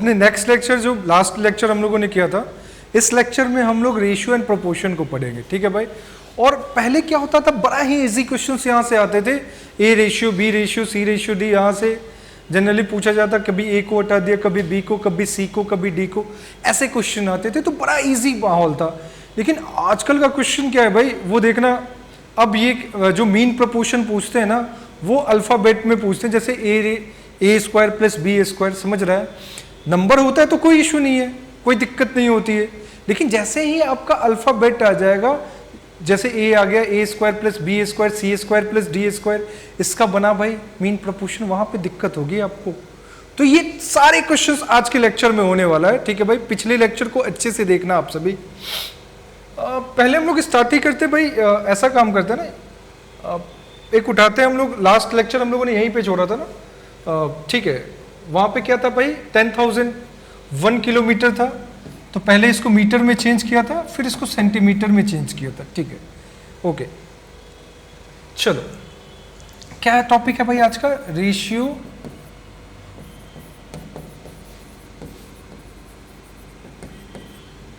अपने next lecture, जो last lecture हम लोगों ने किया था, इस लेक्चर में हम लोग रेशियो एंड प्रोपोर्शन को पढ़ेंगे, ठीक है भाई। और पहले क्या होता था, बड़ा ही इजी क्वेश्चंस यहाँ से आते थे, A ratio, B ratio, C ratio, D, यहाँ से जनरली पूछा जाता, कभी ए को हटा दिया, कभी बी को, कभी सी को, कभी डी को, ऐसे क्वेश्चन आते थे, तो बड़ा इजी माहौल था। लेकिन आजकल का क्वेश्चन क्या है भाई, वो देखना, अब ये जो मीन प्रोपोर्शन पूछते हैं ना, वो अल्फाबेट में पूछते हैं, जैसे ए स्क्वायर प्लस बी स्क्वायर, समझ रहा है। नंबर होता है तो कोई इशू नहीं है, कोई दिक्कत नहीं होती है, लेकिन जैसे ही आपका अल्फाबेट आ जाएगा, जैसे ए आ गया, ए स्क्वायर प्लस बी स्क्वायर, सी स्क्वायर प्लस डी स्क्वायर, इसका बना भाई मीन प्रोपोर्शन, वहां पे दिक्कत होगी आपको। तो ये सारे क्वेश्चंस आज के लेक्चर में होने वाला है, ठीक है भाई। पिछले लेक्चर को अच्छे से देखना आप सभी। पहले हम लोग स्टार्ट ही करते भाई, ऐसा काम करते हैं ना, एक उठाते हैं हम लोग, लास्ट लेक्चर हम लोगों ने यहीं पे छोड़ा था ना, ठीक है। वहां पे क्या था भाई, 10,001 किलोमीटर था, तो पहले इसको मीटर में चेंज किया था, फिर इसको सेंटीमीटर में चेंज किया था, ठीक है, ओके। चलो, क्या है टॉपिक है भाई आज का, रेशियो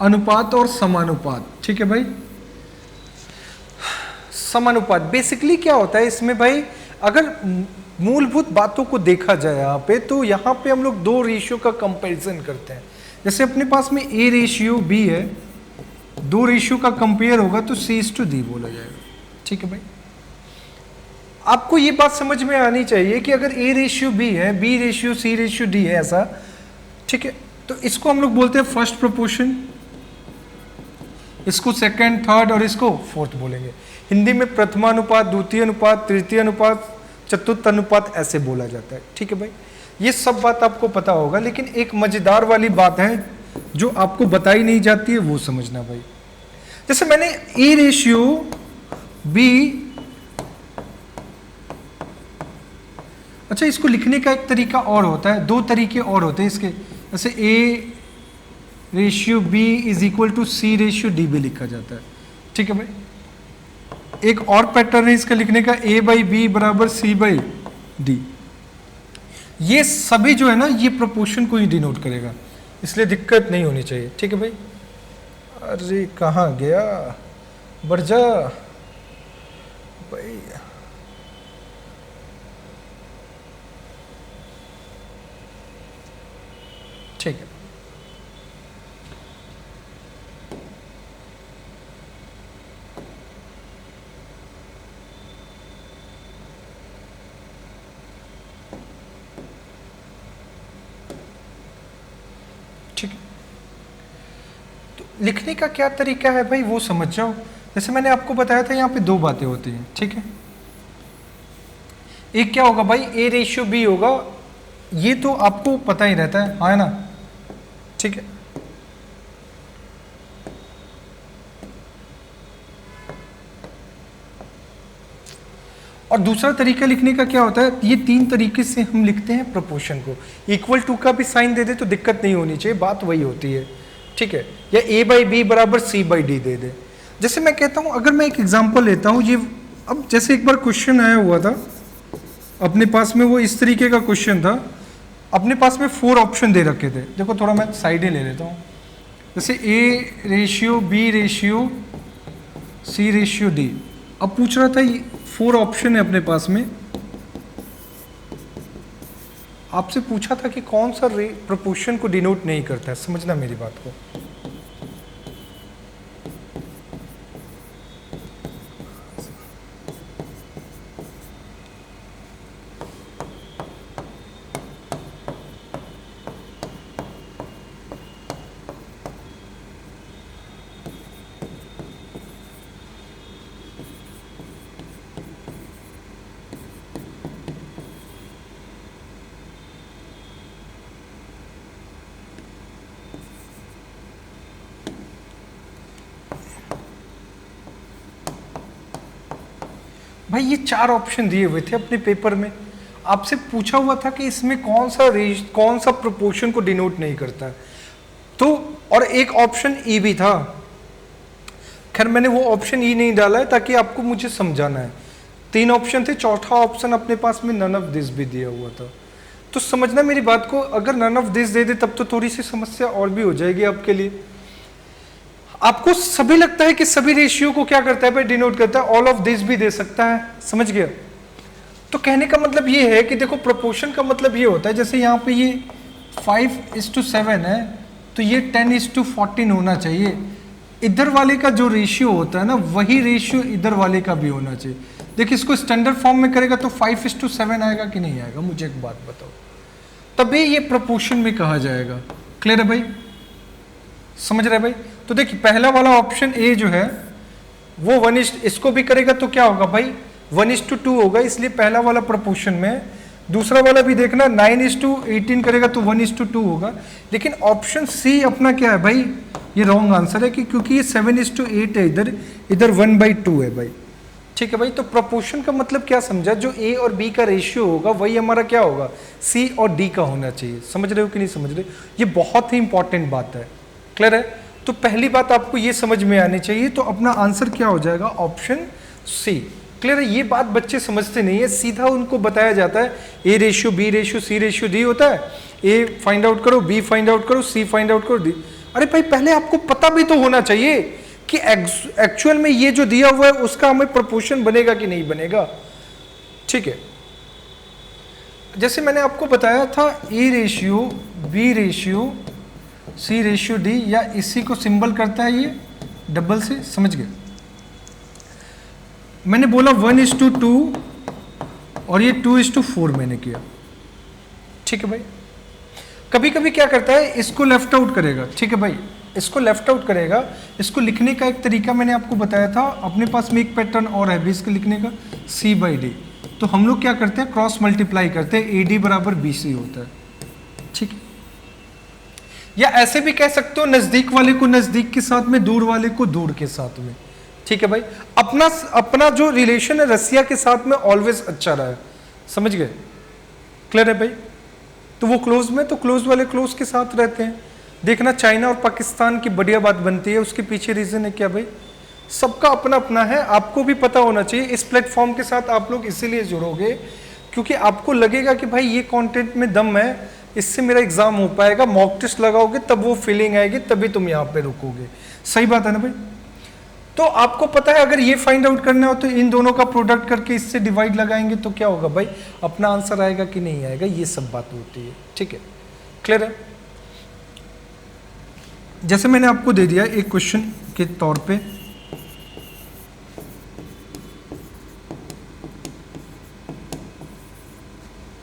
अनुपात और समानुपात, ठीक है भाई। समानुपात बेसिकली क्या होता है इसमें भाई, अगर मूलभूत बातों को देखा जाए यहाँ पे, तो यहाँ पे हम लोग दो रेशियो का कंपैरिजन करते हैं। जैसे अपने पास में ए रेशियो बी है, दो रेशियो का कंपेयर होगा तो C/D बोला जाएगा, ठीक है भाई। आपको ये बात समझ में आनी चाहिए कि अगर ए रेशियो बी है, बी रेशियो C/D है ऐसा, ठीक है, तो इसको हम लोग बोलते हैं फर्स्ट प्रोपोर्शन, इसको सेकंड, थर्ड और इसको फोर्थ बोलेंगे। हिंदी में प्रथमानुपात, द्वितीय अनुपात, तृतीय अनुपात, चतुर्थ अनुपात ऐसे बोला जाता है, ठीक है भाई। ये सब बात आपको पता होगा, लेकिन एक मजेदार वाली बात है जो आपको बताई नहीं जाती है, वो समझना भाई। जैसे मैंने ए रेशियो बी, अच्छा इसको लिखने का एक तरीका और होता है, दो तरीके और होते हैं इसके। जैसे A ratio B is equal to C/D भी लिखा जाता है, ठीक है भाई। एक और पैटर्न है इसका लिखने का, A/B बराबर C/D। ये सभी जो है ना, ये प्रोपोर्शन को ही डिनोट करेगा, इसलिए दिक्कत नहीं होनी चाहिए, ठीक है भाई। अरे कहाँ गया, बढ़ जा भाई। ठीक है, ठीक है। तो लिखने का क्या तरीका है भाई, वो समझ जाओ। जैसे मैंने आपको बताया था, यहाँ पे दो बातें होती हैं, ठीक है। एक क्या होगा भाई, ए रेशियो बी होगा, ये तो आपको पता ही रहता है, हाँ है ना, ठीक है। और दूसरा तरीका लिखने का क्या होता है, ये तीन तरीके से हम लिखते हैं प्रोपोर्शन को। इक्वल टू का भी साइन दे दे तो दिक्कत नहीं होनी चाहिए, बात वही होती है, ठीक है। या A/B बराबर C/D दे दे। जैसे मैं कहता हूं, अगर मैं एक एग्जांपल लेता हूं, ये अब जैसे एक बार क्वेश्चन आया हुआ था अपने पास में, वो इस तरीके का क्वेश्चन था। अपने पास में 4 ऑप्शन दे रखे थे, देखो थोड़ा मैं साइडें ले लेता हूँ। जैसे A ratio, B ratio, C/D। अब पूछ रहा था, 4 ऑप्शन है अपने पास में, आपसे पूछा था कि कौन सा प्रोपोर्शन को डिनोट नहीं करता है, समझना मेरी बात को। भाई ये 4 ऑप्शन दिए हुए थे अपने पेपर में, आपसे पूछा हुआ था कि इसमें कौन सा प्रोपोर्शन को डिनोट नहीं करता है, तो और एक ऑप्शन ई भी था। खैर मैंने वो ऑप्शन ई नहीं डाला है ताकि आपको मुझे समझाना है। 3 ऑप्शन थे, चौथा ऑप्शन अपने पास में नन ऑफ दिस भी दिया हुआ था। तो समझना मेरी बात को, अगर नन ऑफ दिस दे दे तब तो थोड़ी सी समस्या और भी हो जाएगी आपके लिए। आपको सभी लगता है कि सभी रेशियो को क्या करता है भाई, डिनोट करता है, ऑल ऑफ दिस भी दे सकता है, समझ गया। तो कहने का मतलब ये है कि देखो प्रोपोर्शन का मतलब ये होता है, जैसे यहाँ पे ये 5:7 है तो ये 10:14 होना चाहिए। इधर वाले का जो रेशियो होता है ना, वही रेशियो इधर वाले का भी होना चाहिए। देखिए इसको स्टैंडर्ड फॉर्म में करेगा तो 5:7 आएगा कि नहीं आएगा, मुझे एक बात बताओ, तभी ये प्रोपोर्शन में कहा जाएगा। क्लियर है भाई, समझ रहे भाई। तो देखिए पहला वाला ऑप्शन ए जो है वो इसको भी करेगा तो क्या होगा भाई, 1:2 होगा, इसलिए पहला वाला प्रोपोर्शन में। दूसरा वाला भी देखना 9:18 करेगा तो 1:2 होगा। लेकिन ऑप्शन सी अपना क्या है भाई, ये रॉन्ग आंसर है कि क्योंकि ये 7:8 है, इधर 1/2 है भाई। ठीक है भाई, तो प्रोपोर्शन का मतलब क्या समझा, जो ए और बी का रेशियो होगा वही हमारा क्या होगा, सी और डी का होना चाहिए। समझ रहे हो कि नहीं समझ रहे, ये बहुत ही इंपॉर्टेंट बात है। क्लियर है, तो पहली बात आपको ये समझ में आनी चाहिए, तो अपना आंसर क्या हो जाएगा, ऑप्शन सी। क्लियर है, ये बात बच्चे समझते नहीं है, सीधा उनको बताया जाता है A ratio B ratio C ratio D होता है, ए फाइंड आउट करो, बी फाइंड आउट करो, सी फाइंड आउट करो, डी। अरे भाई पहले आपको पता भी तो होना चाहिए कि एक्चुअल में ये जो दिया हुआ है उसका हमें प्रोपोर्शन बनेगा कि नहीं बनेगा। ठीक है, जैसे मैंने आपको बताया था A ratio B ratio C ratio D, या इसी को सिंबल करता है ये डबल से, समझ गए। मैंने बोला 1:2 और ये 2:4 मैंने किया। ठीक है भाई, कभी कभी क्या करता है इसको लेफ्ट आउट करेगा। ठीक है भाई, इसको लेफ्ट आउट करेगा। इसको लिखने का एक तरीका मैंने आपको बताया था, अपने पास में एक पैटर्न और है भी इसको लिखने का, C/D। तो हम लोग क्या करते हैं, क्रॉस मल्टीप्लाई करते हैं, AD बराबर BC होता है। ठीक है, या ऐसे भी कह सकते हो, नजदीक वाले को नजदीक के साथ में, दूर वाले को दूर के साथ में। ठीक है भाई, अपना जो रिलेशन है रसिया के साथ में ऑलवेज अच्छा रहा है, समझ गए। क्लियर है भाई, तो वो क्लोज में, तो क्लोज वाले क्लोज के साथ रहते हैं। देखना चाइना और पाकिस्तान की बढ़िया बात बनती है, उसके पीछे रीजन है क्या भाई, सबका अपना अपना है, आपको भी पता होना चाहिए। इस प्लेटफॉर्म के साथ आप लोग इसीलिए जुड़ोगे क्योंकि आपको लगेगा कि भाई ये कंटेंट में दम है, इससे मेरा एग्जाम हो पाएगा, मॉक टेस्ट लगाओगे तब वो फीलिंग आएगी, तभी तुम यहाँ पे रुकोगे। सही बात है ना भाई। तो आपको पता है अगर ये फाइंड आउट करना हो तो इन दोनों का प्रोडक्ट करके इससे डिवाइड लगाएंगे तो क्या होगा भाई, अपना आंसर आएगा कि नहीं आएगा, ये सब बात होती है। ठीक है, क्लियर है। जैसे मैंने आपको दे दिया एक क्वेश्चन के तौर पे,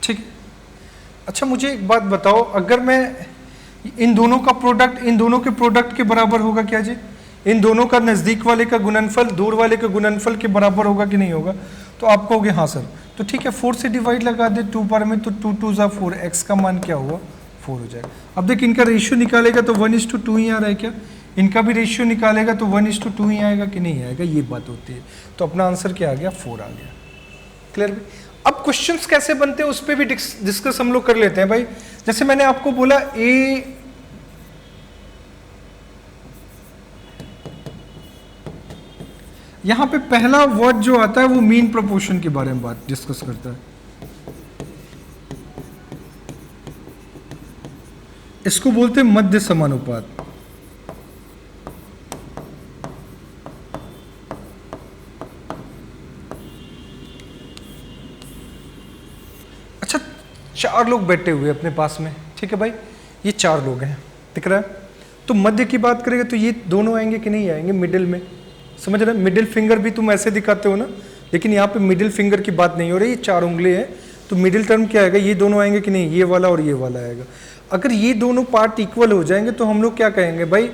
ठीक है। अच्छा मुझे एक बात बताओ, अगर मैं इन दोनों का प्रोडक्ट इन दोनों के प्रोडक्ट के बराबर होगा क्या जी, इन दोनों का नजदीक वाले का गुणनफल दूर वाले के गुणनफल के बराबर होगा कि नहीं होगा, तो आप कहोगे हाँ सर। तो ठीक है, 4 से डिवाइड लगा दे 2 बार में, तो 2 2 जा 4, x का मान क्या हुआ 4 हो जाएगा। अब देख इनका रेशियो निकालेगा तो 1:2 ही आ रहा है क्या, इनका भी रेशियो निकालेगा तो 1:2 ही आएगा कि नहीं आएगा, ये बात होती है। तो अपना आंसर क्या आ गया, 4 आ गया। क्लियर भाई। अब क्वेश्चंस कैसे बनते हैं उस पर भी डिस्कस हम लोग कर लेते हैं भाई। जैसे मैंने आपको बोला यहां पे पहला वर्ड जो आता है वो मीन प्रोपोर्शन के बारे में बात डिस्कस करता है। इसको बोलते हैं मध्य समानुपात। अच्छा 4 लोग बैठे हुए अपने पास में, ठीक है भाई, ये 4 लोग हैं, दिख रहा है। तो मध्य की बात करेंगे तो ये दोनों आएंगे कि नहीं आएंगे, मिडिल में, समझ रहे। मिडिल फिंगर भी तुम ऐसे दिखाते हो ना, लेकिन यहाँ पे मिडिल फिंगर की बात नहीं हो रही, ये 4 उंगली है, तो मिडिल टर्म क्या आएगा, ये दोनों आएंगे कि नहीं, ये वाला और ये वाला आएगा। अगर ये दोनों पार्ट इक्वल हो जाएंगे तो हम लोग क्या कहेंगे भाई,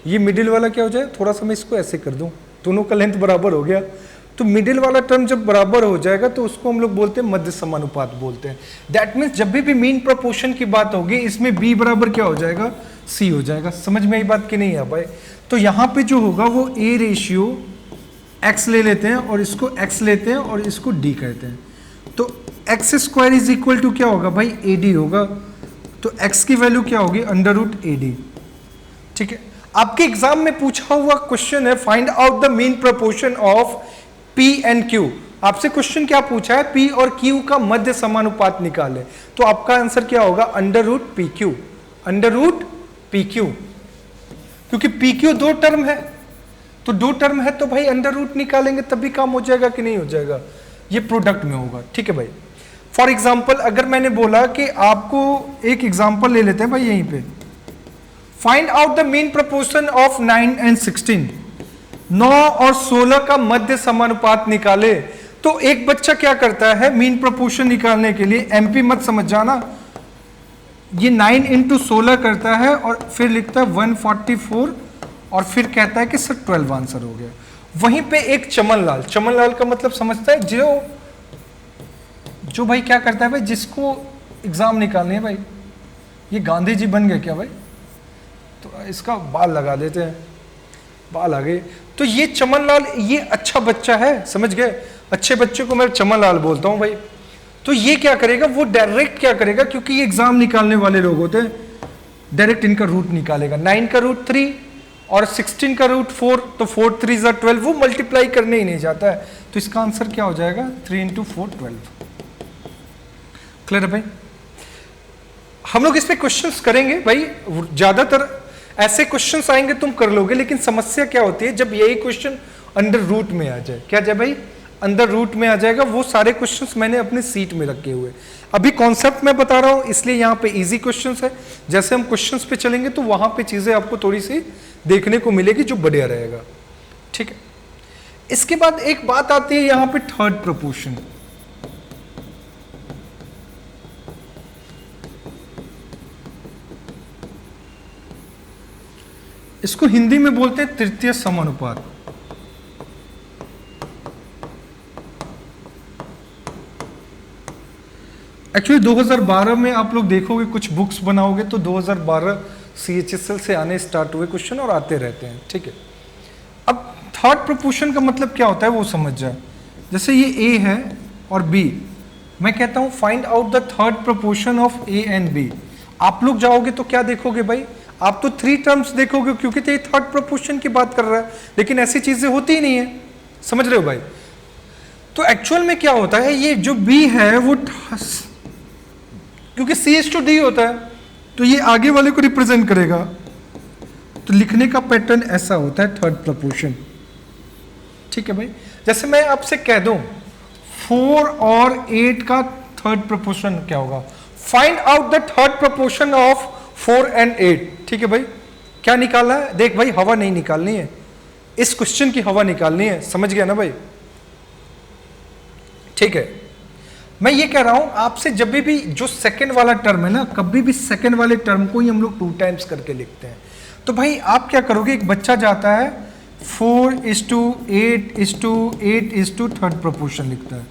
ये मिडिल वाला क्या हो जाए, थोड़ा सा मैं इसको ऐसे कर दूं, दोनों का लेंथ बराबर हो गया, तो मिडिल वाला टर्म जब बराबर हो जाएगा तो उसको हम लोग बोलते हैं मध्य समानुपात बोलते हैं। दैट मीन्स जब भी मीन प्रोपोर्शन की बात होगी इसमें बी बराबर क्या हो जाएगा, सी हो जाएगा। समझ में आई बात कि नहीं है भाई। तो यहाँ पे जो होगा वो ए रेशियो एक्स ले लेते हैं और इसको एक्स लेते हैं और इसको डी कहते हैं। तो x square is equal to क्या होगा भाई, ए डी होगा। तो एक्स की वैल्यू क्या होगी, √AD। ठीक है, आपके एग्जाम में पूछा हुआ क्वेश्चन है find out the mean proportion of P and Q। आपसे क्वेश्चन क्या पूछा है, P और Q का मध्य समानुपात निकाले, तो आपका आंसर क्या होगा, under root p q, under root p q, क्योंकि पी क्यू दो टर्म है, तो दो टर्म है तो भाई अंडर रूट निकालेंगे तभी काम हो जाएगा कि नहीं हो जाएगा, ये प्रोडक्ट में होगा। ठीक है भाई। फॉर एग्जाम्पल अगर मैंने बोला कि आपको एक एग्जाम्पल ले लेते हैं भाई यहीं पे, find out the mean proportion of 9 and 16, 9 और 16 का मध्य समानुपात निकाले, तो एक बच्चा क्या करता है मीन प्रोपोर्शन निकालने के लिए, एमपी मत समझ जाना, ये 9 इंटू 16 करता है और फिर लिखता है 144 और फिर कहता है कि सर 12 आंसर हो गया। वहीं पे एक चमन लाल, चमन लाल का मतलब समझता है, जो भाई क्या करता है भाई, जिसको एग्जाम निकालने है भाई, ये गांधी जी बन गए क्या भाई, तो इसका बाल लगा देते हैं, बाल आ गए, तो ये चमन लाल ये अच्छा बच्चा है, समझ गए, अच्छे बच्चे को मैं चमन लाल बोलता हूं भाई। तो ये क्या करेगा, वो डायरेक्ट क्या करेगा, क्योंकि ये एग्जाम निकालने वाले लोग होते हैं, डायरेक्ट इनका रूट निकालेगा, 9 का रूट 3 और 16 का रूट 4, तो 4 3 12, वो मल्टीप्लाई करने ही नहीं जाता है, तो इसका आंसर क्या हो जाएगा, 3 इंटू 4 12। क्लियर है भाई। हम लोग इस पे क्वेश्चंस करेंगे भाई, ज्यादातर ऐसे क्वेश्चंस आएंगे तुम कर लोगे, लेकिन समस्या क्या होती है जब यही क्वेश्चन अंडर रूट में आ जाए, क्या जाए भाई, अंदर रूट में आ जाएगा। वो सारे क्वेश्चंस मैंने अपने सीट में रखे हुए, अभी कॉन्सेप्ट मैं बता रहा हूं, इसलिए यहाँ पे इजी क्वेश्चंस है, जैसे हम क्वेश्चंस पे चलेंगे तो वहां पे चीजें आपको थोड़ी सी देखने को मिलेगी जो बढ़िया रहेगा। ठीक है, इसके बाद एक बात आती है यहाँ पे थर्ड प्रोपोर्शन। इसको हिंदी में बोलते हैं तृतीय समानुपात। एक्चुअली 2012 में आप लोग देखोगे कुछ बुक्स बनाओगे तो 2012 CHSL से आने स्टार्ट हुए क्वेश्चन और आते रहते हैं। ठीक है, अब थर्ड प्रोपोर्शन का मतलब क्या होता है वो समझ जाए। जैसे ये A है और B, मैं कहता हूं find out the third proportion of A and B। आप लोग जाओगे तो क्या देखोगे भाई, आप तो 3 टर्म्स देखोगे, क्योंकि तो ये थर्ड प्रोपोर्शन की बात कर रहा है, लेकिन ऐसी चीजें होती ही नहीं है, समझ रहे हो भाई। तो एक्चुअल में क्या होता है, ये जो B है वो क्योंकि C/D होता है तो ये आगे वाले को रिप्रेजेंट करेगा, तो लिखने का पैटर्न ऐसा होता है थर्ड प्रोपोर्शन। ठीक है भाई, जैसे मैं आपसे कह दूं 4 और 8 का थर्ड प्रोपोर्शन क्या होगा, find out the third proportion of 4 and 8। ठीक है भाई, क्या निकालना है, देख भाई हवा नहीं निकालनी है, इस क्वेश्चन की हवा निकालनी है, समझ गया ना भाई। ठीक है, मैं ये कह रहा हूं आपसे, जब भी जो सेकंड वाला टर्म है ना, कभी भी सेकंड वाले टर्म को ही हम लोग 2 टाइम्स करके लिखते हैं। तो भाई आप क्या करोगे, एक बच्चा जाता है 4:8:8 थर्ड प्रोपोर्शन लिखता है।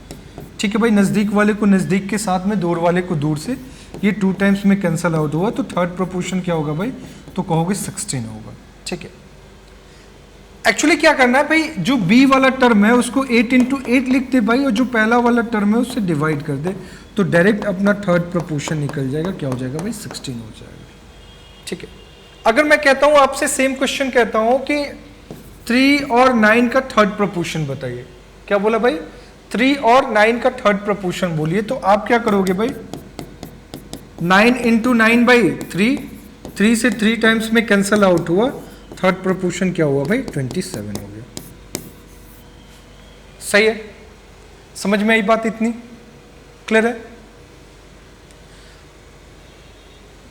ठीक है भाई, नजदीक वाले को नजदीक के साथ में, दूर वाले को दूर से, ये 2 टाइम्स में कैंसिल आउट हुआ, तो थर्ड प्रोपोर्शन क्या होगा भाई, तो कहोगे 16 होगा। ठीक है, एक्चुअली क्या करना है भाई, जो B वाला टर्म है उसको 8 इंटू 8 लिख दे भाई, और जो पहला वाला टर्म है उससे डिवाइड कर दे, तो डायरेक्ट अपना थर्ड प्रोपोर्शन निकल जाएगा, क्या हो जाएगा भाई, 16 हो जाएगा। ठीक है, अगर मैं कहता हूं आपसे सेम क्वेश्चन कहता हूं कि 3 और 9 का थर्ड प्रोपोर्शन बताइए, क्या बोला भाई, 3 और 9 का थर्ड प्रोपोर्शन बोलिए, तो आप क्या करोगे भाई, 9 इंटू 9 बाई 3 से 3 टाइम्स में कैंसल आउट हुआ, थर्ड प्रोपोर्शन क्या हुआ भाई, 27 हो गया। सही है, समझ में आई बात, इतनी क्लियर है।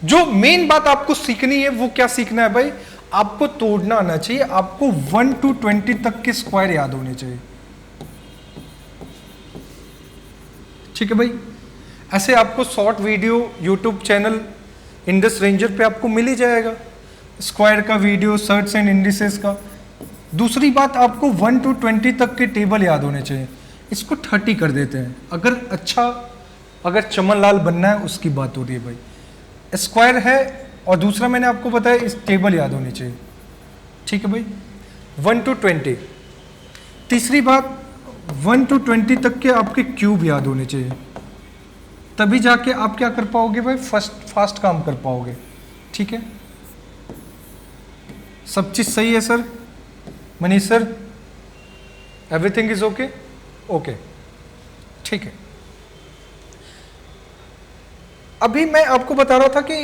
जो मेन बात आपको सीखनी है वो क्या सीखना है भाई, आपको तोड़ना आना चाहिए, आपको 1 to 20 तक के स्क्वायर याद होने चाहिए। ठीक है भाई, ऐसे आपको short video YouTube channel Indus ranger पे आपको मिल ही जाएगा, स्क्वायर का वीडियो, सर्ट्स एंड इंडिसेस का। दूसरी बात, आपको 1 to 20 तक के टेबल याद होने चाहिए, इसको 30 कर देते हैं। अगर चमन लाल बनना है उसकी बात हो रही है भाई, स्क्वायर है, और दूसरा मैंने आपको बताया इस टेबल याद होनी चाहिए। ठीक है भाई, 1 to 20। तीसरी बात, 1 to 20 तक के आपके क्यूब याद होने चाहिए, तभी जाके आप क्या कर पाओगे भाई, फास्ट काम कर पाओगे। ठीक है, सब चीज सही है sir, Manish sir, everything is okay, okay. ठीक है, अभी मैं आपको बता रहा था कि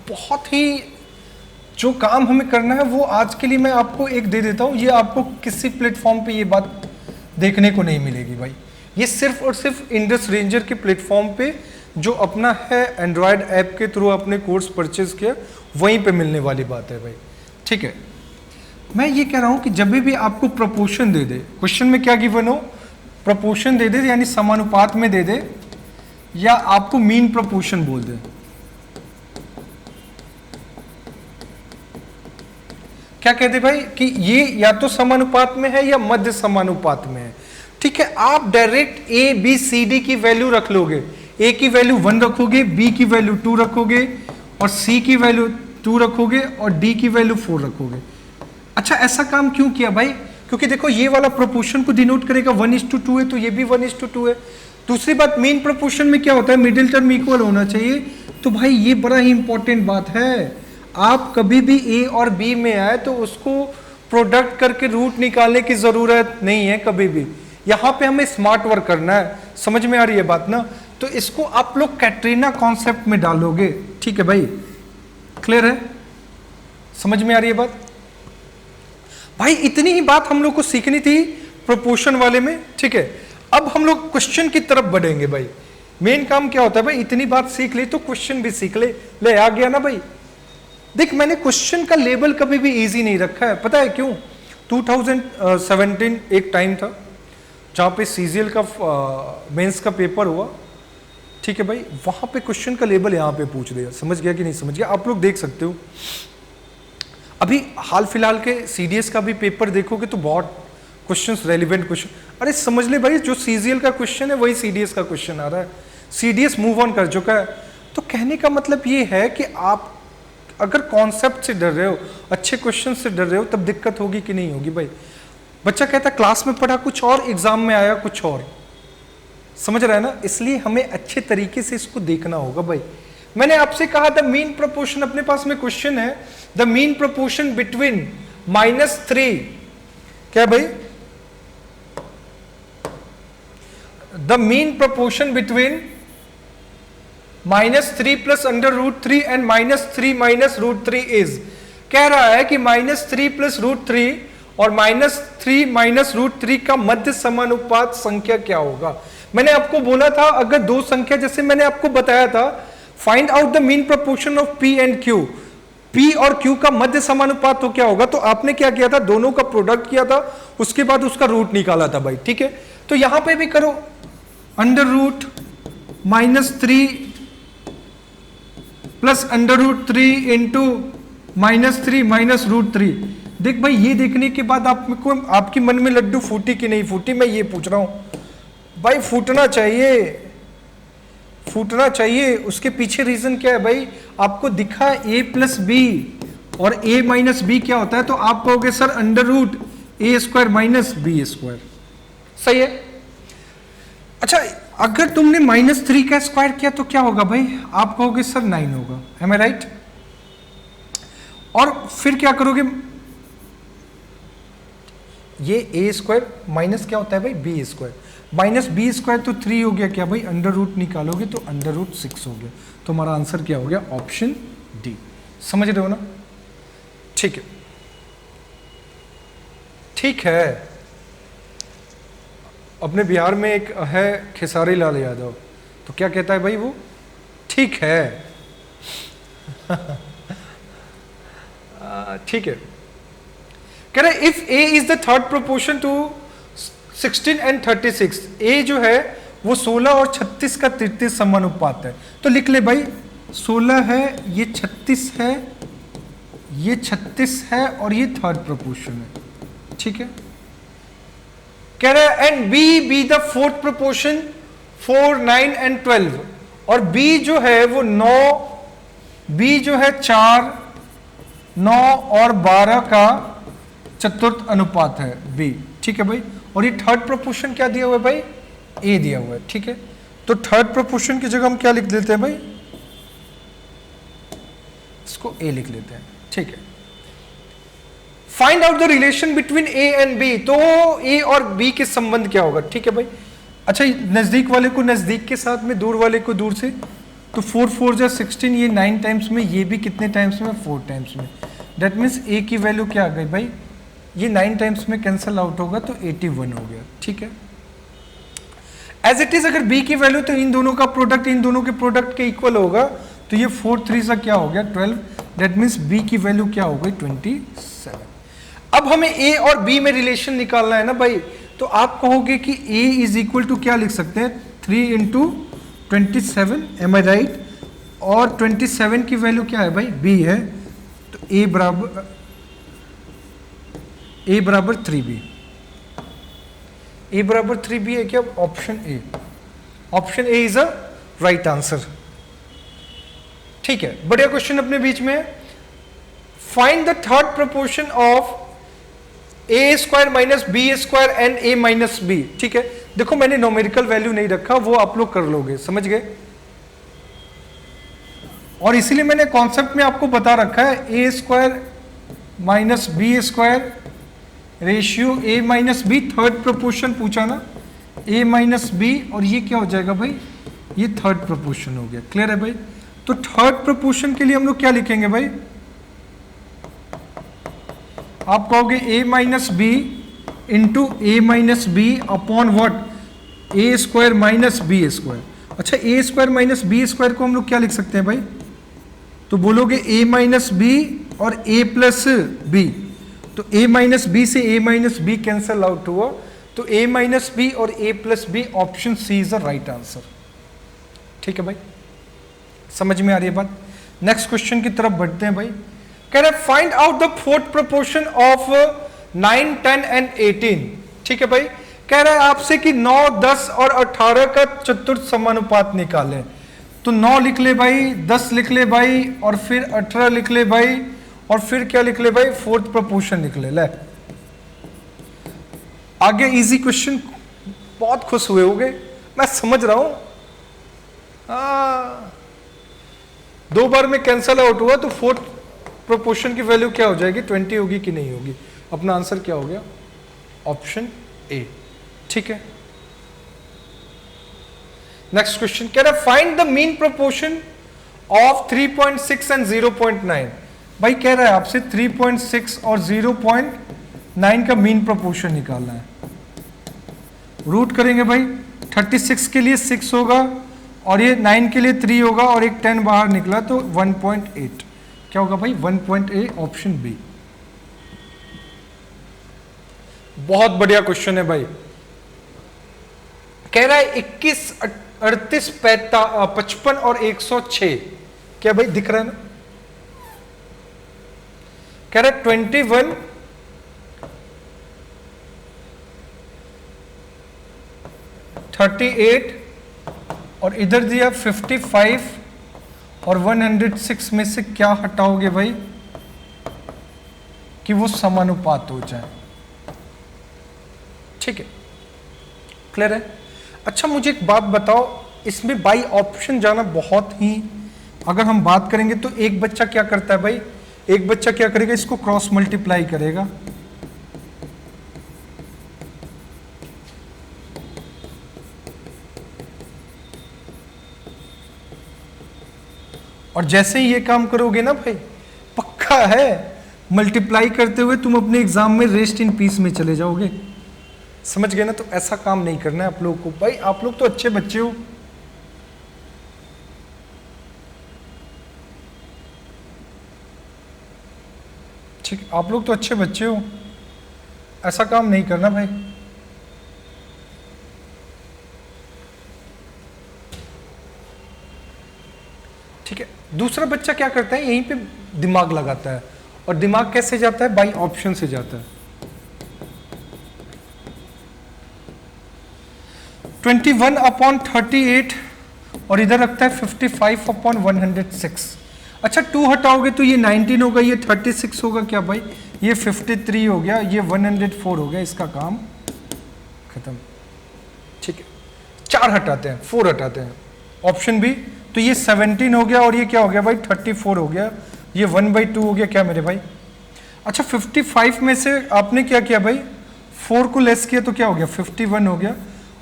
बहुत ही जो काम हमें करना है वो आज के लिए मैं आपको एक दे देता हूँ। ये आपको किसी प्लेटफॉर्म पे ये बात देखने को नहीं मिलेगी भाई। ये सिर्फ और सिर्फ इंडस रेंजर के प्लेटफॉर्म पे जो अपना है एंड्रॉयड ऐप के थ्रू आपने कोर्स परचेज किया वहीं पे मिलने वाली बात है भाई। ठीक है, मैं ये कह रहा हूँ कि जब भी आपको प्रपोर्शन दे दे, क्वेश्चन में क्या गिवन हो, प्रपोर्शन दे दे यानी समानुपात में दे दे, या आपको मीन प्रपोर्शन बोल दे, क्या कहते भाई कि ये या तो समानुपात में है या मध्य समानुपात में है। ठीक है, आप direct A B C D की वैल्यू रख लोगे, ए की वैल्यू 1 रखोगे, बी की वैल्यू 2 रखोगे, और सी की वैल्यू 2 रखोगे, और डी की वैल्यू 4 रखोगे। अच्छा, ऐसा काम क्यों किया भाई? क्योंकि देखो ये वाला प्रोपोर्शन को डिनोट करेगा 1:2 है, तो ये भी 1:2 है। दूसरी बात, मेन प्रोपोर्शन में क्या होता है, मिडिल टर्म इक्वल होना चाहिए। तो भाई ये बड़ा ही इंपॉर्टेंट बात है। आप कभी भी ए और बी में आए तो उसको प्रोडक्ट करके रूट निकालने की जरूरत नहीं है कभी भी। यहां पे हमें स्मार्ट वर्क करना है, समझ में आ रही है बात ना? तो इसको आप लोग कैटरीना कॉन्सेप्ट में डालोगे। ठीक है भाई, क्लियर है, समझ में आ रही है बात? भाई इतनी ही बात हम लोग को सीखनी थी प्रोपोर्शन वाले में। ठीक है, अब हम लोग क्वेश्चन की तरफ बढ़ेंगे भाई। मेन काम क्या होता है भाई, इतनी बात सीख ली तो क्वेश्चन भी सीख ले आ गया ना भाई। देख, मैंने क्वेश्चन का लेबल कभी भी इजी नहीं रखा है, पता है क्यों? 2017 एक टाइम था जहां पे सीजीएल का मेंस का पेपर हुआ। ठीक है भाई, वहां पे क्वेश्चन का लेबल यहां पे पूछ दिया। समझ गया कि नहीं समझ गया? आप लोग देख सकते हो, अभी हाल फिलहाल के सीडीएस का भी पेपर देखोगे तो बहुत क्वेश्चंस रेलिवेंट क्वेश्चन। अरे समझ ले भाई, जो सीजीएल का क्वेश्चन है वही सीडीएस का क्वेश्चन आ रहा है। सीडीएस मूव ऑन कर चुका है। तो कहने का मतलब ये है कि आप अगर कॉन्सेप्ट से डर रहे हो, अच्छे क्वेश्चन से डर रहे हो, तब दिक्कत होगी कि नहीं होगी भाई? बच्चा कहता है क्लास में पढ़ा कुछ और, एग्जाम में आया कुछ और। समझ रहा है ना? इसलिए हमें अच्छे तरीके से इसको देखना होगा भाई। मैंने आपसे कहा द मीन प्रोपोर्शन, अपने पास में क्वेश्चन है, द मीन प्रोपोर्शन बिटवीन -3, क्या भाई? The mean proportion between -3 plus √3 and -3 minus √3 is, कह रहा है कि -3 प्लस √3 और -3 माइनस √3 का मध्य समानुपात संख्या क्या होगा? मैंने आपको बोला था अगर दो संख्या, जैसे मैंने आपको बताया था, find out the mean proportion of P and Q, P और Q का मध्य समानुपात तो क्या होगा? तो आपने क्या किया था, दोनों का प्रोडक्ट किया था, उसके बाद उसका रूट निकाला था भाई। ठीक है, तो यहां पे भी करो, √-3 प्लस √3 इंटू -3 माइनस √3। देख भाई, ये देखने के बाद आपको, आपकी मन में लड्डू फूटी कि नहीं फूटी, मैं ये पूछ रहा हूं भाई। फूटना चाहिए, फूटना चाहिए। उसके पीछे रीजन क्या है भाई? आपको दिखा a प्लस बी और a माइनस बी क्या होता है, तो आप कहोगे सर √a² माइनस b²। सही है। अच्छा, अगर तुमने -3 का स्क्वायर किया तो क्या होगा भाई? आप कहोगे सर 9 होगा। एम आई राइट? और फिर क्या करोगे? ये a² माइनस क्या होता है भाई? b²। माइनस b² तो 3 हो गया क्या भाई? √ निकालोगे तो √6 हो गया। तो हमारा आंसर क्या हो गया? Option D. समझ रहे हो ना? ठीक है, ठीक है। अपने बिहार में एक है खेसारी लाल यादव, तो क्या कहता है भाई वो? ठीक है। ठीक है, कह रहे if a is the third proportion to 16 and 36, a जो है वो 16 और 36 का तृतीय समानुपात है। तो लिख ले भाई, 16 है, ये 36 है, ये 36 है, और ये थर्ड प्रोपोर्शन है। ठीक है, कह रहा है and be the fourth proportion 4, 9 and 12, और बी जो है वो 9, बी जो है 4, 9 और 12 का चतुर्थ अनुपात है बी। ठीक है भाई, और ये थर्ड प्रोपोर्शन क्या दिया हुआ है भाई? ए दिया हुआ है। ठीक है, तो थर्ड प्रोपोर्शन की जगह हम क्या लिख देते हैं भाई? इसको ए लिख लेते हैं। ठीक है, find out the relation between A and B, तो ए और बी के संबंध क्या होगा? ठीक है भाई, अच्छा नज़दीक वाले को नज़दीक के साथ में, दूर वाले को दूर से, तो 4 4 जा 16, ये 9 टाइम्स में, ये भी कितने टाइम्स में, 4 टाइम्स में। दैट मीन्स ए की वैल्यू क्या आ गई भाई, ये 9 टाइम्स में कैंसिल आउट होगा तो 81 हो गया। ठीक है, एज इट इज अगर बी की वैल्यू तो इन दोनों का प्रोडक्ट इन दोनों के प्रोडक्ट के इक्वल होगा, तो ये 4 3 सा क्या हो गया 12। दैट मीन्स बी की वैल्यू क्या हो गई 27। अब हमें ए और बी में रिलेशन निकालना है ना भाई, तो आप कहोगे कि ए इज इक्वल टू क्या लिख सकते हैं 3 इंटू 27, एम आई राइट, और 27 की वैल्यू क्या है भाई बी है, तो ए बराबर 3b, ए बराबर 3b है क्या, option A, option A is a right answer. ठीक है, बढ़िया क्वेश्चन अपने बीच में। Find the third proportion of A square minus B square and A minus B. ठीक है, देखो मैंने नोमेरिकल वैल्यू नहीं रखा, वो आप लोग कर लोगे, समझ गए, और इसीलिए मैंने कॉन्सेप्ट में आपको बता रखा है A square minus B square ratio A minus B, third proportion पूछा ना, ए माइनस बी, और ये क्या हो जाएगा भाई, ये थर्ड प्रोपोर्शन हो गया। क्लियर है भाई, तो थर्ड प्रोपोर्शन के लिए हम लोग क्या लिखेंगे भाई, आप कहोगे A minus B into A minus B upon what, A square minus B square. अच्छा A square minus B square को हम लोग क्या लिख सकते हैं भाई, तो बोलोगे ए माइनस बी और ए प्लस बी, तो ए माइनस बी से A minus B cancel out हुआ, तो ए माइनस बी और A plus B, option C is the right answer. ठीक है भाई, समझ में आ रही है बात। नेक्स्ट क्वेश्चन की तरफ बढ़ते हैं भाई, कह रहे find out the fourth proportion of 9 10 and 18। ठीक है भाई, कह रहा है आपसे कि 9 10 और 18 का चतुर्थ समानुपात निकालें, तो 9 लिख ले भाई, 10 लिख ले भाई, और फिर 18 लिख ले भाई, और फिर क्या लिख ले भाई, फोर्थ प्रोपोर्शन लिख ले। आगे इजी क्वेश्चन, बहुत खुश हुए होगे, मैं समझ रहा हूं। 2 बार में कैंसल आउट हुआ, तो फोर्थ प्रोपोर्शन की वैल्यू क्या हो जाएगी, 20 होगी कि नहीं होगी। अपना आंसर क्या हो गया, ऑप्शन ए। ठीक है, नेक्स्ट क्वेश्चन कह रहा है find the mean proportion of 3.6 and 0.9। भाई कह रहा है आपसे 3.6 और 0.9 का मीन प्रोपोर्शन निकालना है। रूट करेंगे भाई, 36 के लिए 6 होगा, और ये 9 के लिए 3 होगा, और एक 10 बाहर निकला तो 1.8 क्या होगा भाई, 1.8, ऑप्शन बी। बहुत बढ़िया क्वेश्चन है भाई। कह रहा है 21 38 55 और 106, क्या भाई दिख रहा है ना, कह रहा है 21 38 और इधर दिया 55 और 106 में से क्या हटाओगे भाई कि वो समानुपात हो जाए। ठीक है, क्लियर है। अच्छा मुझे एक बात बताओ, इसमें बाई ऑप्शन जाना बहुत ही, अगर हम बात करेंगे तो एक बच्चा क्या करता है भाई, एक बच्चा क्या करेगा, इसको क्रॉस मल्टीप्लाई करेगा, और जैसे ही ये काम करोगे ना भाई, पक्का है मल्टीप्लाई करते हुए तुम अपने एग्जाम में रेस्ट इन पीस में चले जाओगे। समझ गए ना, तो ऐसा काम नहीं करना है आप लोगों को भाई, आप लोग तो अच्छे बच्चे हो। ठीक, आप लोग तो अच्छे बच्चे हो, ऐसा काम नहीं करना भाई। ठीक है, दूसरा बच्चा क्या करता है, यहीं पे दिमाग लगाता है, और दिमाग कैसे जाता है, बाई ऑप्शन से जाता है। 21 अपॉन 38 और इधर रखता है 55 अपॉन 106। अच्छा 2 हटाओगे तो ये 19 होगा, ये 36 होगा, क्या भाई ये 53 हो गया, ये 104 हो गया, इसका काम खत्म। ठीक है, 4 हटाते हैं, 4 हटाते हैं, ऑप्शन बी, तो ये 17 हो गया, और ये क्या हो गया भाई 34 हो गया, ये 1/2 हो गया, क्या मेरे भाई। अच्छा 55 में से आपने क्या किया भाई, 4 को लेस किया तो क्या हो गया 51 हो गया,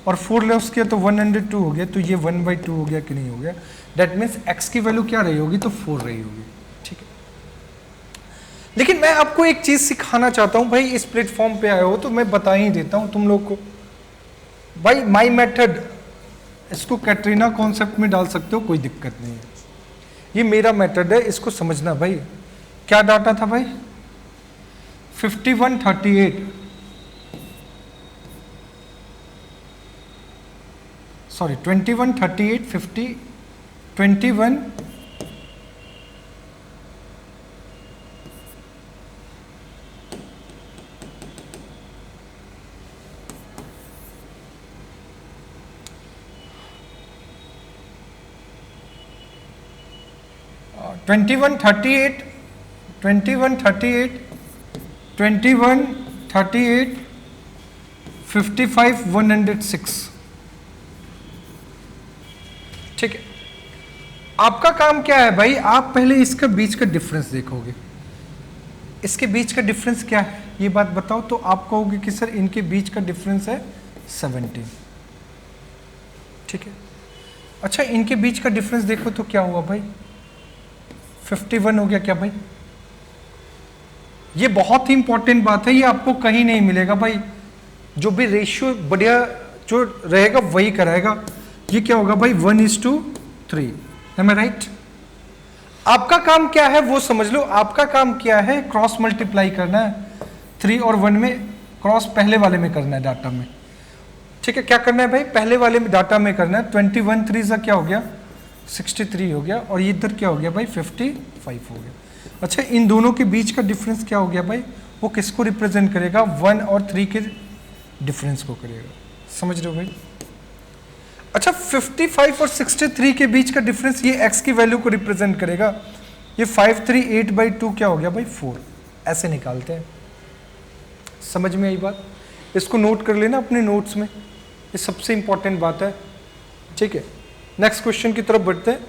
और 4 लॉस किया तो 102 हो गया, तो ये 1/2 हो गया कि नहीं हो गया। दैट मीन्स x की वैल्यू क्या रही होगी, तो 4 रही होगी, ठीक है। लेकिन मैं आपको एक चीज सिखाना चाहता हूं भाई, इस प्लेटफॉर्म पे आए हो तो मैं बता ही देता हूं तुम लोग को भाई, माई मेथड, इसको कैटरीना कॉन्सेप्ट में डाल सकते हो, कोई दिक्कत नहीं है। ये मेरा मेथड है, इसको समझना भाई। क्या डाटा था भाई, 5138, सॉरी 2138 50 21 2138 2138 2138 55 106, ठीक है। आपका काम क्या है भाई, आप पहले इसका बीच का डिफरेंस देखोगे, इसके बीच का डिफरेंस क्या है ये बात बताओ, तो आप कहोगे कि सर इनके बीच का डिफरेंस है 17, ठीक है। अच्छा इनके बीच का डिफरेंस देखो तो क्या हुआ भाई, 51 हो गया क्या भाई। ये बहुत ही इंपॉर्टेंट बात है, ये आपको कहीं नहीं मिलेगा भाई, जो भी रेशियो बढ़िया जो रहेगा वही कराएगा। ये क्या होगा भाई, 1:3, एम आई राइट। आपका काम क्या है वो समझ लो, आपका काम क्या है, क्रॉस मल्टीप्लाई करना है 3 और 1 में, क्रॉस पहले वाले में करना है डाटा में, ठीक है। क्या करना है भाई, पहले वाले में डाटा में करना है। 21 3 सा क्या हो गया, 63 हो गया, और इधर क्या हो गया भाई, 55 हो गया। अच्छा इन दोनों के बीच का डिफरेंस क्या हो गया भाई, वो किसको रिप्रेजेंट करेगा, 1 और 3 के डिफरेंस को करेगा, समझ रहे हो भाई। अच्छा 55 और 63 के बीच का डिफरेंस ये x की वैल्यू को रिप्रेजेंट करेगा। ये 538/2 क्या हो गया भाई, 4, ऐसे निकालते हैं। समझ में आई बात, इसको नोट कर लेना अपने नोट्स में, ये सबसे इंपॉर्टेंट बात है, ठीक है। नेक्स्ट क्वेश्चन की तरफ बढ़ते हैं,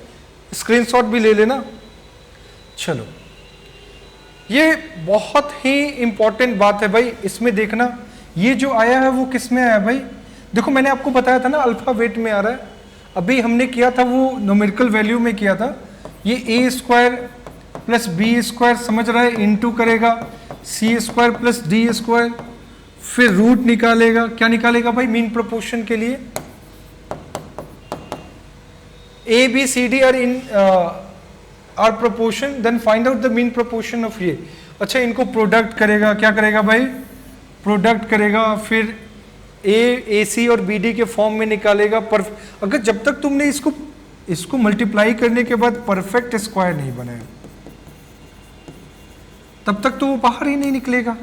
स्क्रीनशॉट भी ले लेना। चलो ये बहुत ही इंपॉर्टेंट बात है भाई, इसमें देखना ये जो आया है वो किस में आया भाई, देखो मैंने आपको बताया था ना अल्फाबेट में आ रहा है, अभी हमने किया था वो न्यूमेरिकल वैल्यू में किया था। ये a² + b² समझ रहा है, इनटू करेगा c² + d², फिर रूट निकालेगा, क्या निकालेगा भाई, मीन प्रोपोर्शन के लिए a b c d are proportion, then find out the mean proportion of ये। अच्छा इनको प्रोडक्ट करेगा, क्या करेगा भाई, प्रोडक्ट करेगा, फिर ए सी और बी डी के फॉर्म में निकालेगा। पर अगर जब तक तुमने इसको मल्टीप्लाई करने के बाद परफेक्ट स्क्वायर नहीं बनाया तब तक तो वो बाहर ही नहीं निकलेगा।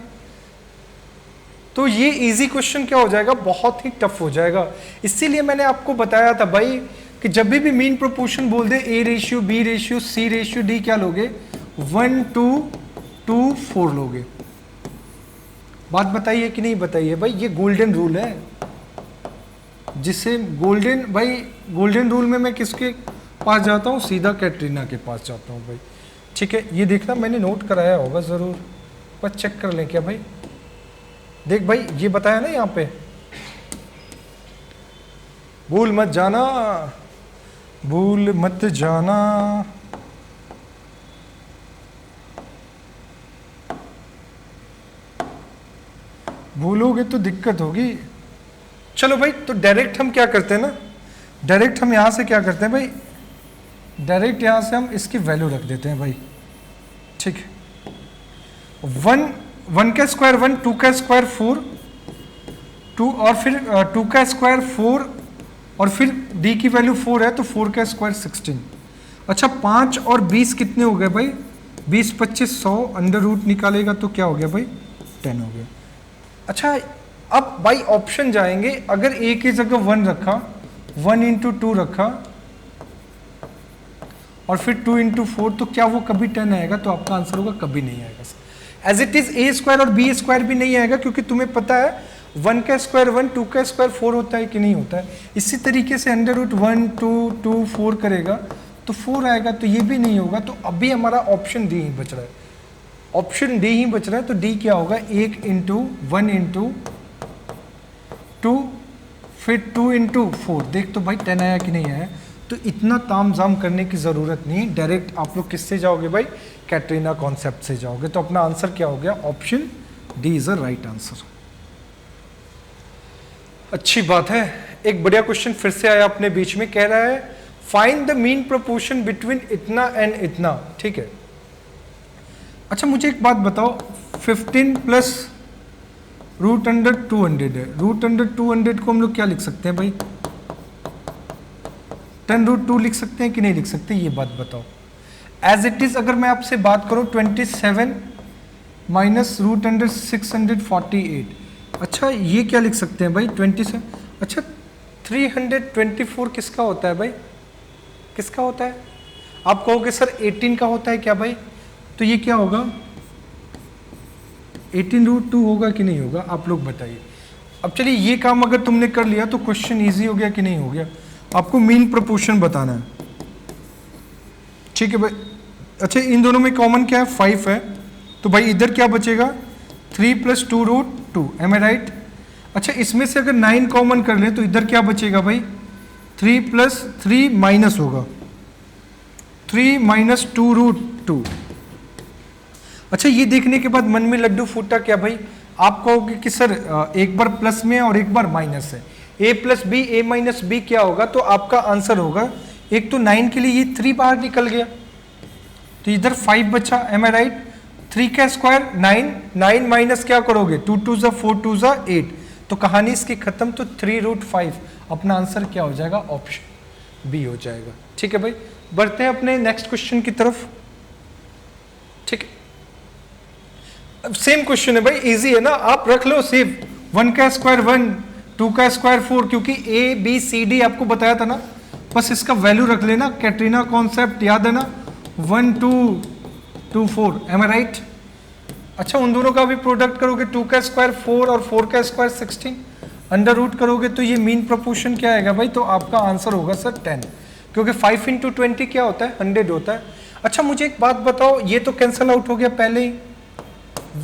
तो ये इजी क्वेश्चन क्या हो जाएगा, बहुत ही टफ हो जाएगा। इसीलिए मैंने आपको बताया था भाई कि जब भी मीन प्रोपोर्शन बोल दे, a/b/c/d क्या लोगे, 1 2 2 4 लोगे। बात बताइए कि नहीं बताइए भाई, ये गोल्डन रूल है, जिसे गोल्डन रूल में मैं किसके पास जाता हूँ, सीधा कैटरीना के पास जाता हूँ भाई, ठीक है। ये देखना मैंने नोट कराया होगा ज़रूर, बस चेक कर लें क्या भाई। देख भाई ये बताया ना यहाँ पे, भूल मत जाना, भूल मत जाना। भूलोगे तो दिक्कत होगी। चलो भाई तो डायरेक्ट हम क्या करते हैं ना, डायरेक्ट हम यहाँ से क्या करते हैं भाई, डायरेक्ट यहाँ से हम इसकी वैल्यू रख देते हैं भाई, ठीक है। 1 का स्क्वायर 1, 2 का स्क्वायर 4, 2 और फिर 2 का स्क्वायर 4 और फिर d की वैल्यू 4 है तो 4 का स्क्वायर 16। अच्छा 5 और 20 कितने हो गए भाई, 20 25 100, अंडर रूट निकालेगा तो क्या हो गया भाई, 10 हो गया। अच्छा अब भाई ऑप्शन जाएंगे, अगर a की जगह 1 रखा, 1 × 2 रखा और फिर 2 × 4, तो क्या वो कभी 10 आएगा, तो आपका आंसर होगा कभी नहीं आएगा। एज इट इज a² और b² भी नहीं आएगा, क्योंकि तुम्हें पता है 1 का स्क्वायर 1, 2 का स्क्वायर 4 होता है कि नहीं होता है। इसी तरीके से अंडर रूट 1 2 2 4 करेगा तो 4 आएगा, तो ये भी नहीं होगा। तो अभी हमारा ऑप्शन डी ही बच रहा है, ऑप्शन डी ही बच रहा है। तो डी क्या होगा, 1 × 1 × 2 फिर 2 इंटू 4, देख तो भाई 10 आया कि नहीं आया। तो इतना तामझाम करने की ज़रूरत नहीं, डायरेक्ट आप लोग किससे जाओगे भाई, कैटरीना कॉन्सेप्ट से जाओगे। तो अपना आंसर क्या हो गया, option D is a right answer. अच्छी बात है। एक बढ़िया क्वेश्चन फिर से आया अपने बीच में, कह रहा है find the mean proportion between इतना एंड इतना। ठीक है, अच्छा मुझे एक बात बताओ, 15 प्लस रूट अंडर 200 है, रूट अंडर 200 को हम लोग क्या लिख सकते हैं भाई, 10 रूट 2 लिख सकते हैं कि नहीं लिख सकते, ये बात बताओ। एज इट इज अगर मैं आपसे बात करूं 27 माइनस रूट अंडर 648, अच्छा ये क्या लिख सकते हैं भाई 27, अच्छा 324 किसका होता है भाई, किसका होता है, आप कहोगे सर 18 का होता है क्या भाई, तो ये क्या होगा 18 रूट 2 होगा कि नहीं होगा, आप लोग बताइए। अब चलिए ये काम अगर तुमने कर लिया तो क्वेश्चन इजी हो गया कि नहीं हो गया। आपको मीन प्रोपोर्शन बताना है, ठीक है भाई। अच्छा इन दोनों में कॉमन क्या है, 5 है, तो भाई इधर क्या बचेगा 3 प्लस 2 रूट 2, एम आई राइट। अच्छा इसमें से अगर 9 कॉमन कर ले तो इधर क्या बचेगा भाई 3 प्लस 3 माइनस होगा 3 माइनस 2 रूट 2। अच्छा ये देखने के बाद मन में लड्डू फूटा क्या भाई, आप कहोगे कि सर एक बार प्लस में और एक बार माइनस है, a plus B A minus B क्या होगा, तो आपका आंसर होगा, एक तो 9 के लिए ये 3 बाहर निकल गया तो इधर 5 बचा, एम आई राइट। 3 का स्क्वायर 9, 9 माइनस क्या करोगे 2 2 जा 4 2 जा 8, तो कहानी इसकी खत्म। तो 3 रूट 5 अपना आंसर क्या हो जाएगा, ऑप्शन बी हो जाएगा। ठीक है भाई, बढ़ते हैं अपने नेक्स्ट क्वेश्चन की तरफ। ठीक है, सेम क्वेश्चन है भाई, इजी है ना, आप रख लो सिर्फ 1 का स्क्वायर 1, 2 का स्क्वायर 4, क्योंकि ए बी सी डी आपको बताया था ना, बस इसका वैल्यू रख लेना, कैटरीना कॉन्सेप्ट याद है ना, 1 2 2 4, एम आई राइट। अच्छा उन दोनों का भी प्रोडक्ट करोगे, 2 का स्क्वायर 4 और 4 का स्क्वायर 16, अंडर रूट करोगे तो ये मीन प्रोपोर्शन क्या आएगा भाई, तो आपका आंसर होगा सर 10, क्योंकि 5 इंटू 20 क्या होता है 100 होता है। अच्छा मुझे एक बात बताओ, ये तो कैंसल आउट हो गया पहले ही,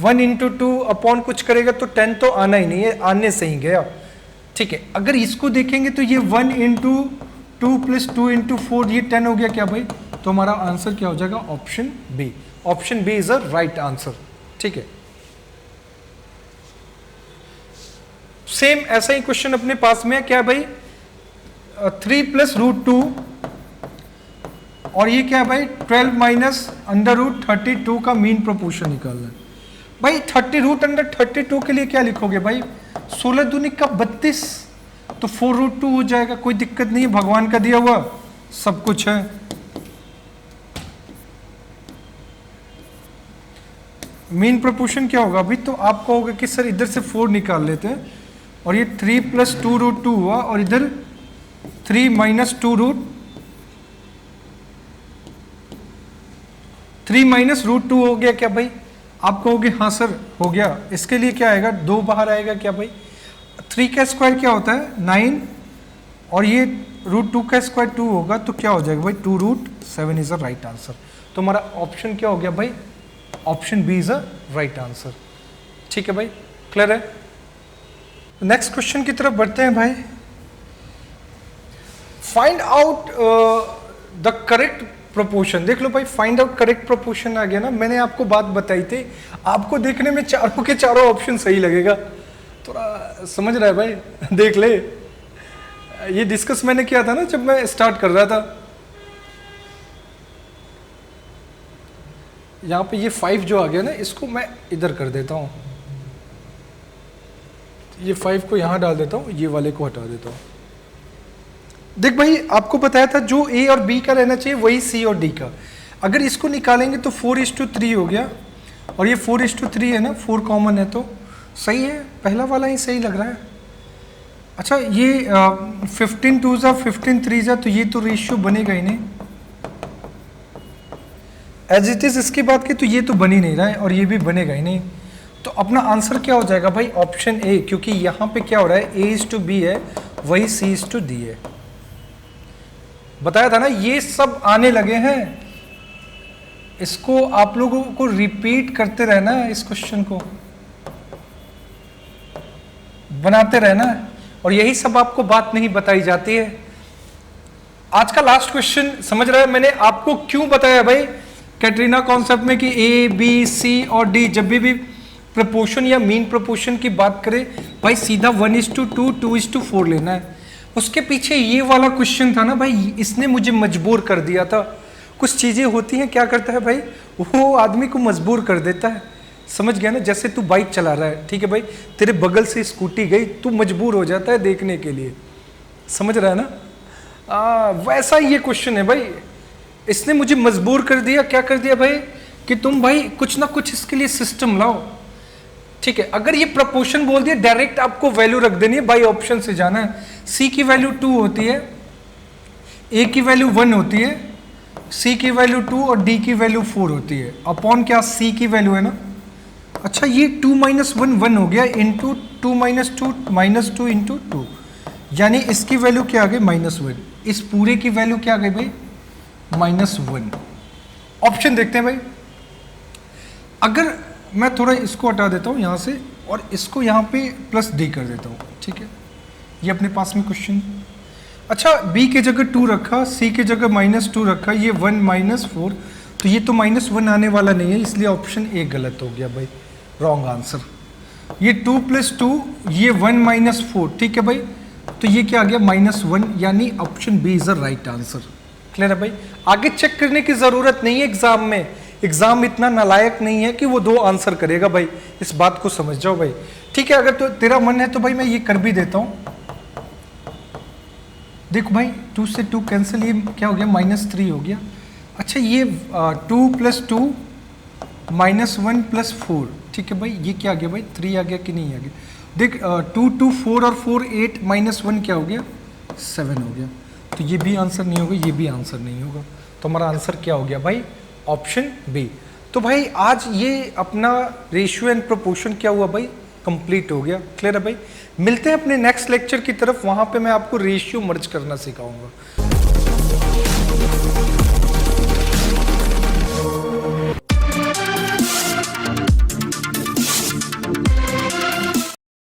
1 इंटू 2 अपॉन कुछ करेगा तो 10 तो आना ही नहीं है, आने से ही गया। ठीक है, अगर इसको देखेंगे तो ये 1 इंटू 2 प्लस 2 इंटू 4 ये 10 हो गया क्या भाई, तो हमारा आंसर क्या हो जाएगा, option B. Option B is a right answer. ठीक है, सेम ऐसा ही क्वेश्चन अपने पास में है, क्या भाई 3 प्लस रूट 2 और ये क्या है भाई 12 माइनस अंडर रूट 32 का मीन प्रोपोर्शन निकालना है भाई। 30 रूट अंडर 32 के लिए क्या लिखोगे भाई, 16 दूनी का 32, तो 4 रूट 2 हो जाएगा, कोई दिक्कत नहीं है, भगवान का दिया हुआ सब कुछ है। मीन प्रोपोर्शन क्या होगा अभी, तो आप कहोगे कि सर इधर से 4 निकाल लेते हैं और ये 3 प्लस 2 रूट 2 हुआ और इधर 3 माइनस 2 रूट 3 माइनस रूट 2 हो गया क्या भाई, आप कहोगे हाँ सर हो गया। इसके लिए क्या आएगा 2 बाहर आएगा क्या भाई, 3 का स्क्वायर क्या होता है 9 और ये रूट 2 का स्क्वायर 2 होगा तो क्या हो जाएगा भाई 2 root 7 is a right answer. तो हमारा ऑप्शन क्या हो गया भाई, option B is a right answer. ठीक है भाई, क्लियर है। नेक्स्ट क्वेश्चन की तरफ बढ़ते हैं भाई। Find out the correct proportion. देख लो भाई, फाइंड आउट करेक्ट प्रोपोर्शन आ गया ना, मैंने आपको बात बताई थी, आपको देखने में चारों के चारों ऑप्शन सही लगेगा, थोड़ा समझ रहा है भाई, देख ले, ये डिस्कस मैंने किया था ना जब मैं स्टार्ट कर रहा था। यहाँ पे ये 5 जो आ गया ना, इसको मैं इधर कर देता हूँ, ये 5 को यहाँ डाल देता हूँ, ये वाले को हटा देता हूँ। देख भाई आपको बताया था जो ए और बी का रहना चाहिए वही सी और डी का, अगर इसको निकालेंगे तो 4:3 हो गया और ये 4:3 है ना, 4 कॉमन है तो सही है, पहला वाला ही सही लग रहा है। अच्छा ये 15 2 जा 15 3 जा, तो ये तो रेशियो बनेगा ही नहीं, एज इट इज इसकी बात की तो ये तो बन ही नहीं रहा है और ये भी बनेगा ही नहीं, तो अपना आंसर क्या हो जाएगा भाई ऑप्शन ए, क्योंकि यहाँ पे क्या हो रहा है A:B है वही C:D है। बताया था ना ये सब आने लगे हैं, इसको आप लोगों को रिपीट करते रहना है, इस क्वेश्चन को बनाते रहना है। और यही सब आपको बात नहीं बताई जाती है। आज का लास्ट क्वेश्चन समझ रहे हैं मैंने आपको क्यों बताया भाई कैटरीना कॉन्सेप्ट में कि ए बी सी और डी जब भी प्रपोर्शन या मीन प्रपोर्शन की बात करें भाई सीधा 1:2 2:4 लेना है। उसके पीछे ये वाला क्वेश्चन था ना भाई, इसने मुझे मजबूर कर दिया था। कुछ चीजें होती हैं क्या करता है भाई, वो आदमी को मजबूर कर देता है। समझ गया ना, जैसे तू बाइक चला रहा है, ठीक है भाई, तेरे बगल से स्कूटी गई, तू मजबूर हो जाता है देखने के लिए। समझ रहा है ना, वैसा ये क्वेश्चन है भाई। इसने मुझे मजबूर कर दिया, क्या कर दिया भाई कि तुम भाई कुछ ना कुछ इसके लिए सिस्टम लाओ। ठीक है, अगर ये प्रपोर्शन बोल दिया डायरेक्ट आपको वैल्यू रख देनी है, बाई ऑप्शन से जाना है। सी की वैल्यू 2 होती है, ए की वैल्यू 1 होती है, सी की वैल्यू 2 और डी की वैल्यू 4 होती है। अपॉन क्या, सी की वैल्यू है ना। अच्छा ये 2 - 1 1 हो गया, इंटू 2 - 2 -2 इंटू 2, यानी इसकी वैल्यू क्या आ गई -1। इस पूरे की वैल्यू क्या आ गई भाई -1। ऑप्शन देखते हैं भाई। अगर मैं थोड़ा इसको हटा देता हूँ यहाँ से और इसको यहाँ पे प्लस डी कर देता हूँ, ठीक है, ये अपने पास में क्वेश्चन। अच्छा बी के जगह 2 रखा, सी के जगह -2 रखा, ये 1 - 4, तो ये तो -1 आने वाला नहीं है, इसलिए ऑप्शन ए गलत हो गया भाई, रॉन्ग आंसर। ये 2 + 2, ये 1 - 4, ठीक है भाई, तो ये क्या आ गया -1, यानी option B is a right answer. Clear है भाई, आगे चेक करने की जरूरत नहीं है एग्जाम में। एग्जाम इतना नालायक नहीं है कि वो 2 आंसर करेगा भाई, इस बात को समझ जाओ भाई। ठीक है, अगर तो तेरा मन है तो भाई मैं ये कर भी देता हूं। देखो भाई 2 से 2 कैंसिल, ये क्या हो गया -3 हो गया। अच्छा ये 2 + 2 -1 + 4, ठीक है भाई, ये क्या आ गया भाई 3 आ गया कि नहीं आ गया। देख 2 2 4 और 4 8 -1 क्या हो गया 7 हो गया, तो ये भी आंसर नहीं होगा, ये भी आंसर नहीं होगा, तो हमारा आंसर क्या हो गया भाई ऑप्शन बी। तो भाई आज ये अपना रेशियो एंड प्रोपोर्शन क्या हुआ भाई कंप्लीट हो गया। क्लियर है भाई, मिलते हैं अपने नेक्स्ट लेक्चर की तरफ, वहां पे मैं आपको रेशियो मर्ज करना सिखाऊंगा।